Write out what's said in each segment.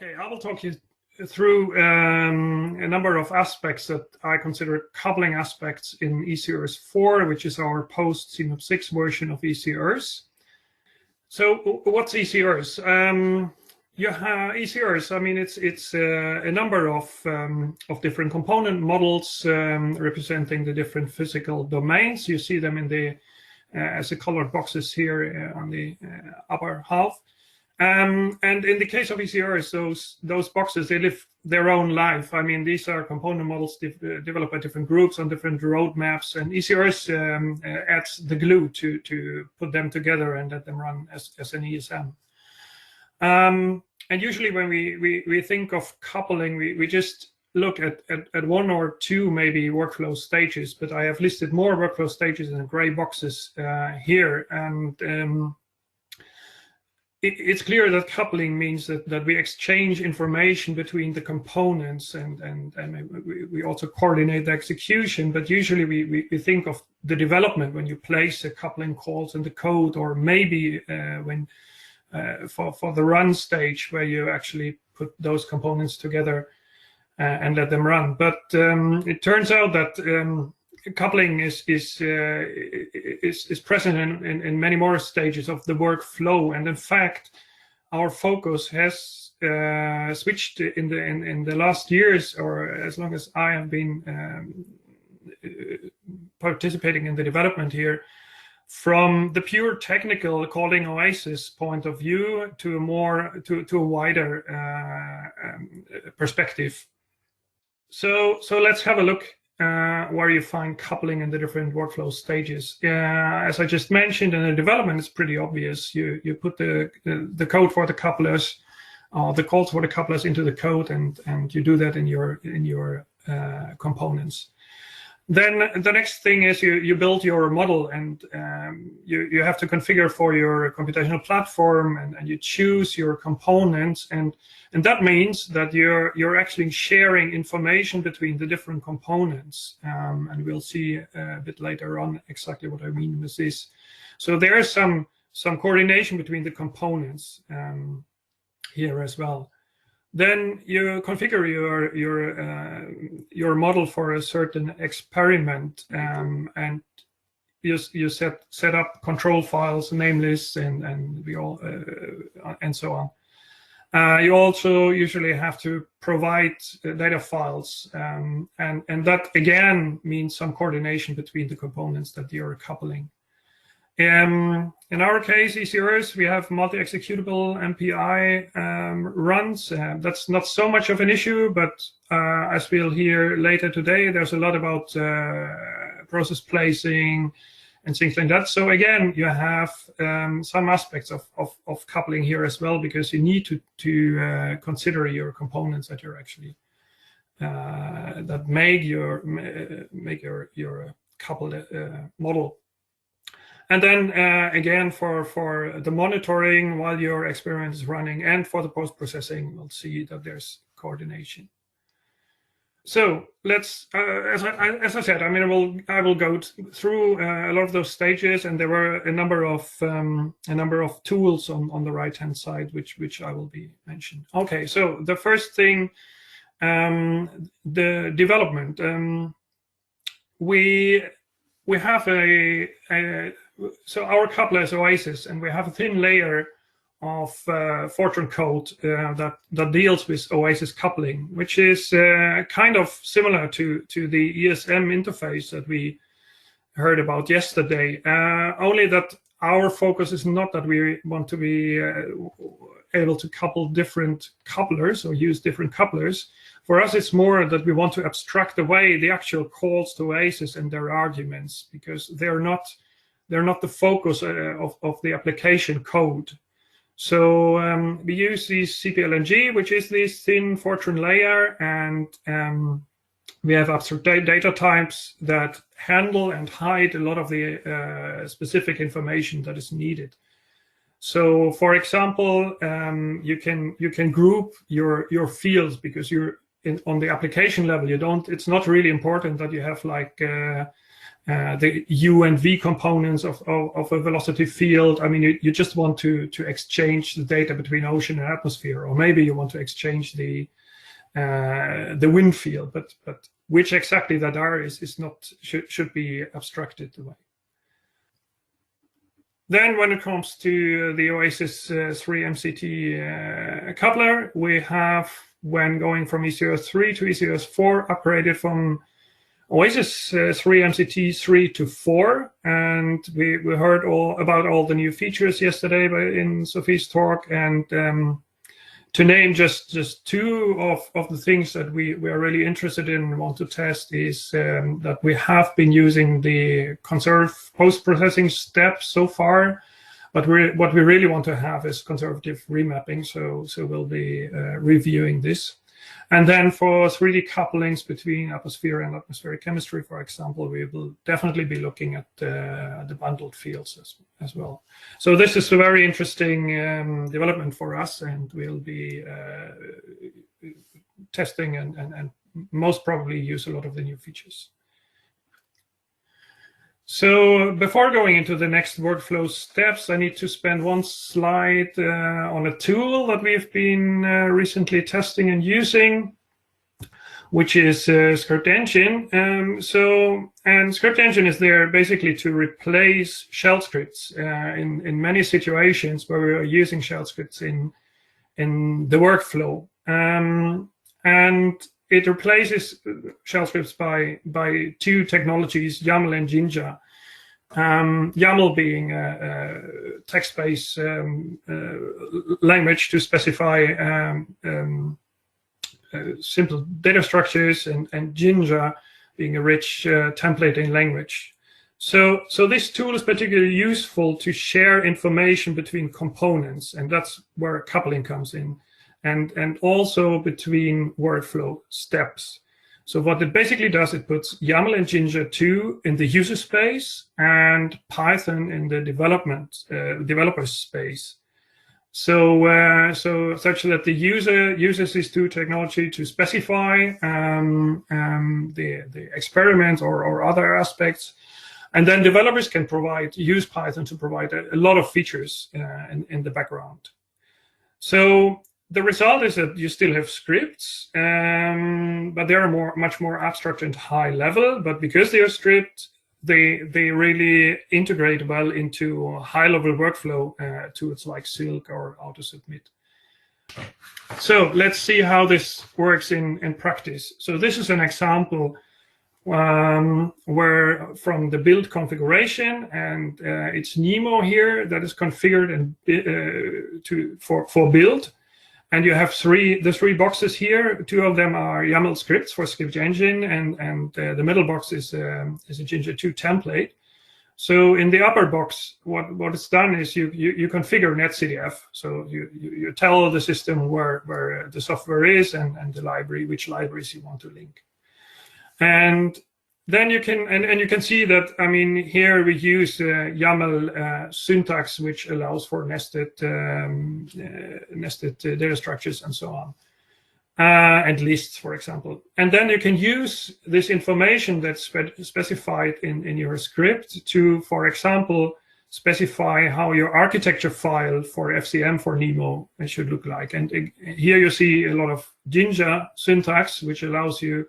Okay, I will talk you through a number of aspects that I consider coupling aspects in ECRS 4, which is our post-CMIP 6 version of ECRS. So what's ECRS? You have ECRS. I mean, it's a number of different component models representing the different physical domains. You see them in the as the colored boxes here on the upper half. And in the case of ECRS, those boxes, they live their own life. I mean, these are component models developed by different groups on different roadmaps, and ECRS adds the glue to put them together and let them run as an ESM. And usually when we think of coupling, we just look at one or two maybe workflow stages, but I have listed more workflow stages in the gray boxes here. And it's clear that coupling means that we exchange information between the components, and we also coordinate the execution. But usually we think of the development when you place a coupling calls in the code, or maybe when for the run stage where you actually put those components together and let them run. But it turns out that coupling is present in many more stages of the workflow, and in fact, our focus has switched in the last years, or as long as I have been participating in the development here, from the pure technical calling OASIS point of view to a wider perspective. So let's have a look where you find coupling in the different workflow stages. As I just mentioned, in the development, it's pretty obvious. You put the code for the couplers, the calls for the couplers into the code, and you do that in your components. Then the next thing is you build your model, and you have to configure for your computational platform, and you choose your components, and that means that you're actually sharing information between the different components, and we'll see a bit later on exactly what I mean with this. So there is some coordination between the components here as well. Then you configure your model for a certain experiment, and you set up control files, name lists, and we all and so on. You also usually have to provide data files, and that again means some coordination between the components that you're coupling. In our case, ECRS, we have multi-executable MPI runs. That's not so much of an issue, but as we'll hear later today, there's a lot about process placing and things like that. So again, you have some aspects of coupling here as well, because you need to consider your components that you're actually that make your coupled model. And then again, for the monitoring while your experiment is running, and for the post-processing, we'll see that there's coordination. So let's, as I said, I mean, I will go through a lot of those stages, and there were a number of tools on the right-hand side, which I will be mentioning. Okay, so the first thing, the development. We have so our coupler is OASIS, and we have a thin layer of Fortran code that deals with OASIS coupling, which is kind of similar to the ESM interface that we heard about yesterday, only that our focus is not that we want to be able to couple different couplers or use different couplers. For us, it's more that we want to abstract away the actual calls to OASIS and their arguments, because they're not the focus of the application code. So we use this CPLNG, which is this thin Fortran layer, and we have abstract data types that handle and hide a lot of the specific information that is needed. So, for example, you can group your fields, because you're on the application level. It's not really important that you have like the U and V components of a velocity field. I mean, you just want to exchange the data between ocean and atmosphere, or maybe you want to exchange the wind field, but which exactly that is not should be abstracted away. Then when it comes to the OASIS 3 MCT coupler, we have, when going from ECOS3 to ECOS4, upgraded from OASIS 3 MCT 3 to 4, and we heard about all the new features yesterday in Sophie's talk, and to name just two of the things that we are really interested in and want to test is that we have been using the conserve post-processing step so far, but what we really want to have is conservative remapping, so we'll be reviewing this. And then for 3D couplings between atmosphere and atmospheric chemistry, for example, we will definitely be looking at the bundled fields as well. So this is a very interesting development for us, and we'll be testing and most probably use a lot of the new features. So before going into the next workflow steps, I need to spend one slide on a tool that we've been recently testing and using, which is ScriptEngine. And ScriptEngine is there basically to replace shell scripts in many situations where we are using shell scripts in the workflow. And it replaces shell scripts by two technologies, YAML and Jinja. YAML being a text-based language to specify simple data structures, and Jinja being a rich templating language. So this tool is particularly useful to share information between components, and that's where coupling comes in. And also between workflow steps. So what it basically does, it puts YAML and Jinja2 in the user space and Python in the developer space. So such that the user uses these two technology to specify the experiment or other aspects, and then developers can use Python to provide a lot of features in the background. So the result is that you still have scripts, but they are much more abstract and high level. But because they are script, they really integrate well into high level workflow tools like Silk or AutoSubmit. So let's see how this works in practice. So this is an example where from the build configuration, and it's Nemo here that is configured and for build. And you have the three boxes here. Two of them are YAML scripts for ScriptEngine, and the middle box is a Jinja2 template. So in the upper box, what is done is you configure netcdf. So you tell the system where the software is and the library, which libraries you want to link. And then you can see that, I mean, here we use YAML syntax, which allows for nested data structures and so on, and lists, for example. And then you can use this information that's specified in your script to, for example, specify how your architecture file for FCM for Nemo should look like. And here you see a lot of Jinja syntax, which allows you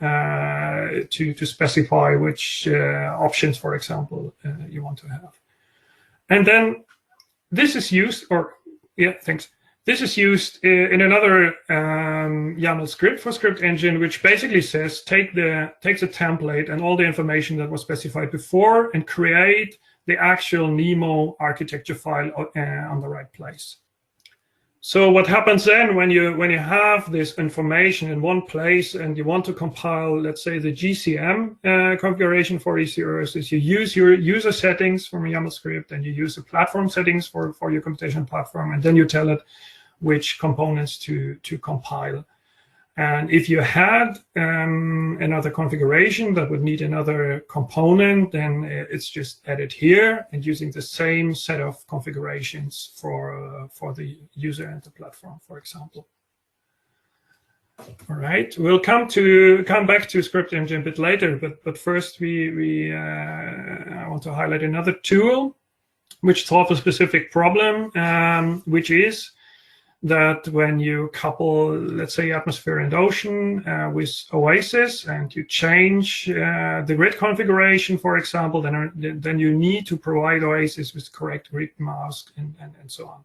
to specify which options, for example, you want to have. And then this is used, this is used in another YAML script for ScriptEngine, which basically says takes the template and all the information that was specified before and create the actual Nemo architecture file on the right place. So what happens then when you have this information in one place and you want to compile, let's say, the GCM configuration for ECRS, is you use your user settings from a YAML script, and you use the platform settings for your computation platform, and then you tell it which components to compile. And if you had another configuration that would need another component, then it's just added here and using the same set of configurations for the user and the platform, for example. All right, we'll come back to ScriptEngine a bit later, but first I want to highlight another tool which solves a specific problem, which is that when you couple, let's say, atmosphere and ocean with OASIS, and you change the grid configuration, for example, then you need to provide OASIS with correct grid mask and so on.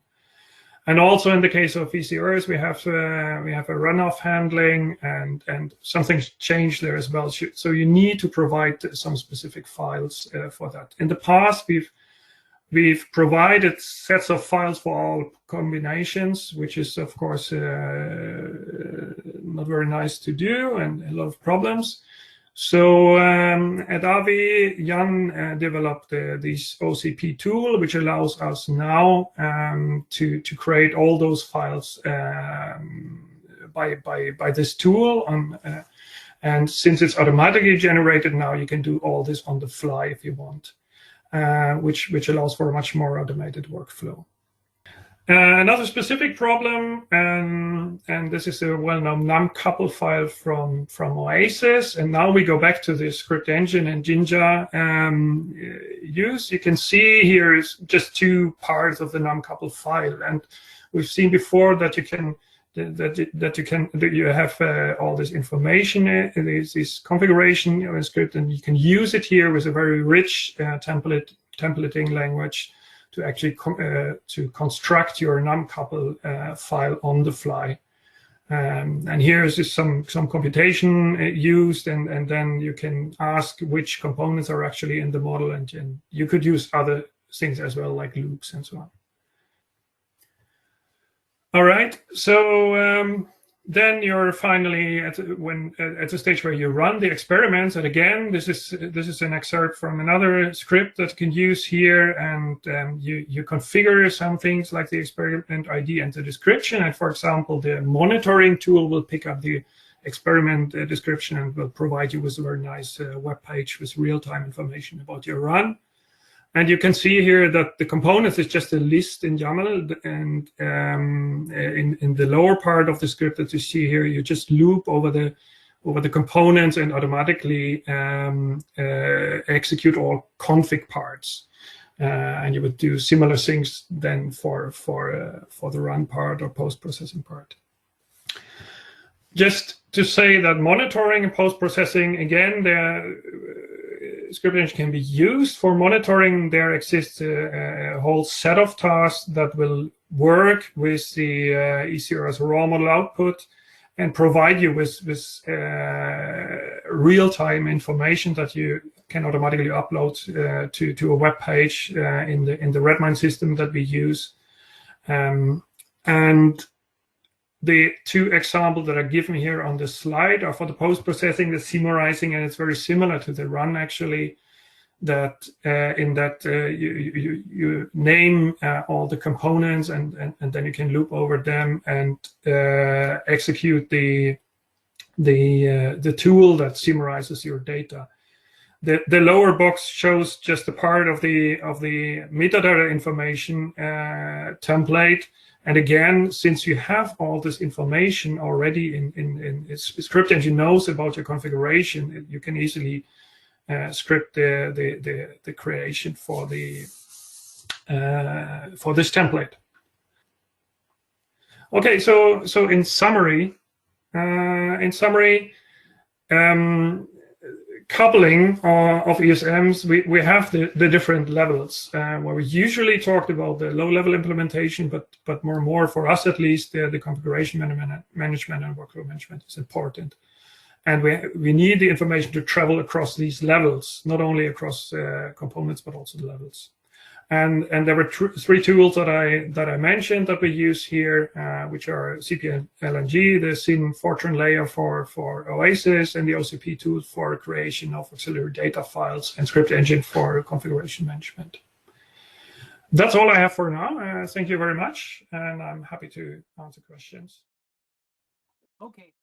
And also in the case of ECRs, we have a runoff handling, and something's changed there as well. So you need to provide some specific files for that. In the past, we've provided sets of files for all combinations, which is of course not very nice to do and a lot of problems. So at AVI, Jan developed this OCP tool, which allows us now to create all those files by this tool. And since it's automatically generated now, you can do all this on the fly if you want, which allows for a much more automated workflow. Another specific problem, and this is a well-known namcouple file from OASIS, and now we go back to the ScriptEngine and Jinja use. You can see here is just two parts of the namcouple file, and we've seen before that you can you have all this information, this configuration in a script, and you can use it here with a very rich templating language to actually to construct your namcouple file on the fly. And here is just some computation used, and then you can ask which components are actually in the model, and you could use other things as well, like loops and so on. All right, so then you're finally at the stage where you run the experiments. And again, this is an excerpt from another script that you can use here, and you configure some things like the experiment ID and the description. And for example, the monitoring tool will pick up the experiment description and will provide you with a very nice web page with real-time information about your run. And you can see here that the components is just a list in YAML, and in the lower part of the script that you see here, you just loop over the components and automatically execute all config parts. And you would do similar things then for the run part or post-processing part. Just to say that monitoring and post-processing, again, ScriptEngine can be used for monitoring. There exists a whole set of tasks that will work with the ECR's raw model output and provide you with real-time information that you can automatically upload to a web page in the Redmine system that we use. And the two examples that are given here on the slide are for the post-processing, the summarizing, and it's very similar to the run actually, that in that you name all the components and then you can loop over them and execute the tool that summarizes your data. The lower box shows just a part of the metadata information template. And again, since you have all this information already in ScriptEngine knows about your configuration, you can easily script the creation for this template. Okay, so in summary, coupling of ESMs, we have the different levels where we usually talked about the low-level implementation, but more for us at least, the configuration management and workload management is important. And we need the information to travel across these levels, not only across components, but also the levels. And there were three tools that I mentioned that we use here, which are CPLNG, the SYN Fortran layer for OASIS, and the OCP tool for creation of auxiliary data files, and ScriptEngine for configuration management. That's all I have for now. Thank you very much, and I'm happy to answer questions. Okay.